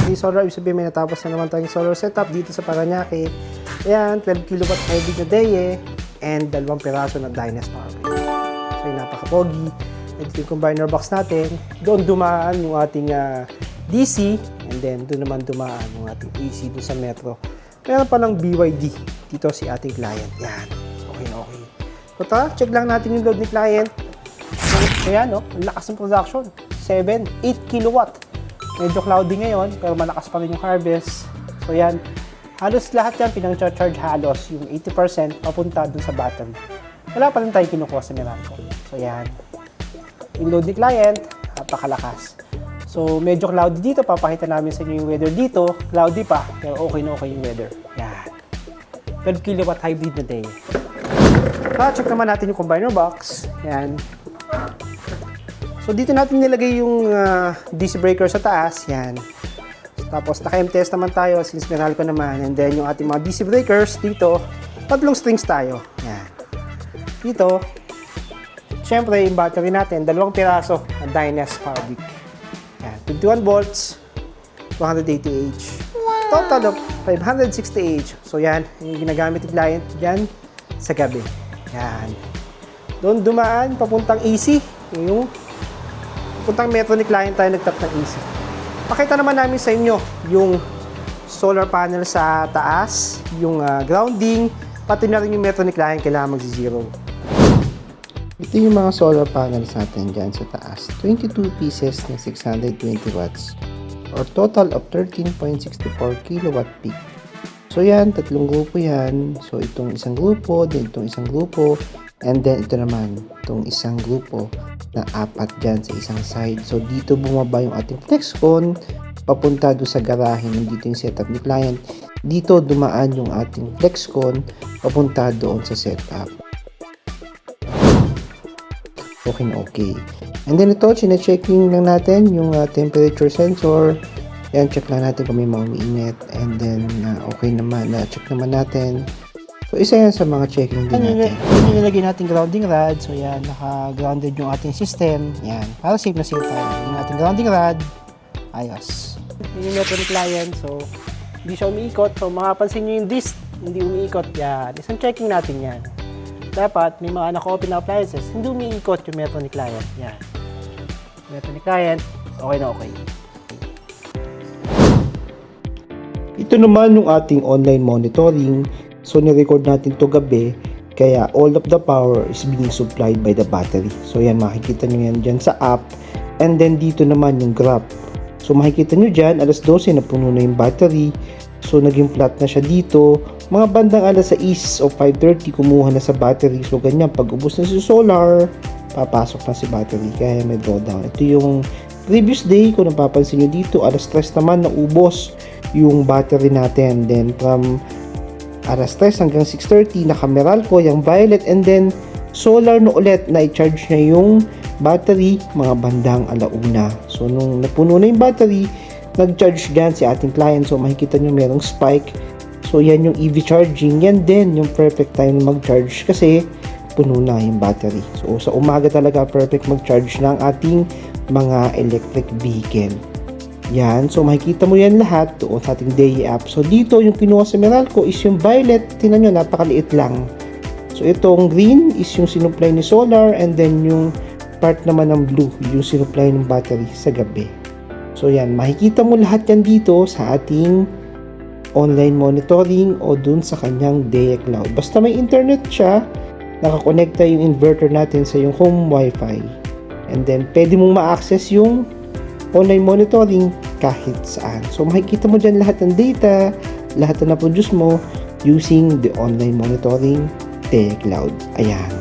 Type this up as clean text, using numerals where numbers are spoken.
Hindi solar, ibig sabihin may natapos na naman tayong solar setup dito sa Paranaque. Ayan, 12 kilowatt hybrid na DEYE and 2 piraso na Dynas power bank. So yung napaka-pogi. Ito yung combiner box natin. Doon dumaan yung ating DC and then doon naman dumaan yung ating AC doon sa Metro. Meron pa ng BYD dito si ating client. Yan. Okay na okay. So tara, check lang natin yung load ni client. So yan, no? Ang lakas ng production. 8 kilowatt. Medyo cloudy ngayon, pero malakas pa rin yung harvest. So yan, halos lahat yan pinang-charge halos yung 80% papunta dun sa battery. Wala pa rin tayo kinukuha sa Meralco. So yan, yung load ni client, napakalakas. So medyo cloudy dito, papakita namin sa inyo yung weather dito. Cloudy pa, pero okay na okay yung weather. Yan, 12 kilowatt hybrid na DEYE. Check naman natin yung combiner box. Yan. So dito natin nilagay yung DC breaker sa taas, yan. Tapos naka-MTS naman tayo since Meralco naman. And then yung ating mga DC breakers dito, 3 strings tayo. Yan. Dito, syempre yung battery natin, 2 piraso na Dynas power bank. Yan, 21 volts, 280Ah. Total of 560Ah. So yan, yung ginagamit ng client dyan sa gabi. Yan. Doon dumaan, papuntang AC, yung puntang Metro ni client tayo nagtap ng AC. Pakita naman namin sa inyo yung solar panel sa taas, yung grounding, pati na rin yung Metro ni client kailangan mag-zero. Ito yung mga solar panels natin dyan sa taas. 22 pieces na 620 watts or total of 13.64 kilowatt peak. So yan, 3 grupo yan. So itong isang grupo, then itong isang grupo, and then ito naman, itong isang grupo na 4 dyan sa isang side. So dito bumaba yung ating FlexCon papunta doon sa garahe. Dito yung setup ni client. Dito dumaan yung ating FlexCon papunta doon sa setup. Okay na okay. And then ito, chine-checking lang natin yung temperature sensor. Yan, check lang natin kung may mga umiinit. And then okay naman, check naman natin. So, isa yan sa mga checking din natin. Yan yung nilagay natin grounding rod. So, yan, naka-grounded yung ating system. Yan, para safe na safe tayo. Yung ating grounding rod, ayos. Yun yung Metro ni client. So, hindi siya umiikot. So, makapansin nyo yung disc, hindi umiikot. Yan, isang checking natin yan. Dapat, may mga naka-open na appliances, hindi umiikot yung Metro ni client. Yan. Metro ni client, okay na okay. Ito naman yung ating online monitoring. So, ni-record natin to gabi, kaya all of the power is being supplied by the battery. So, yan, makikita nyo yan dyan sa app. And then, dito naman yung graph. So, makikita nyo dyan, alas 12 na puno na yung battery. So, naging flat na siya dito. Mga bandang alas 6 o 5:30, kumuha na sa battery. So, ganyan, pag ubos na si solar, papasok na si battery. Kaya may drawdown. Ito yung previous day, kung napapansin nyo dito, alas 3 naman, naubos yung battery natin. Then, from alas 3 hanggang 6:30 naka-Meralco yung violet, and then solar na ulit na i-charge niya yung battery mga bandang alauna. So nung napuno na yung battery, nag-charge dyan si ating client. So makikita nyo merong spike. So yan yung EV charging, yan din yung perfect time mag-charge kasi puno na yung battery. So sa umaga talaga perfect mag-charge ng ating mga electric vehicle. Yan, so makikita mo yan lahat doon sa ating DEYE app. So dito yung kinuha sa Meralco is yung violet. Tingnan nyo, napakaliit lang. So itong green is yung sinupply ni solar, and then yung part naman ng blue yung sinupply ng battery sa gabi. So yan, makikita mo lahat yan dito sa ating online monitoring o dun sa kanyang DEYE Cloud. Basta may internet siya, nakakonekta yung inverter natin sa yung home wifi. And then pwede mong ma-access yung online monitoring kahit saan. So makikita mo dyan lahat ng data, lahat na na-produce mo using the online monitoring DEYE Cloud. Ayan.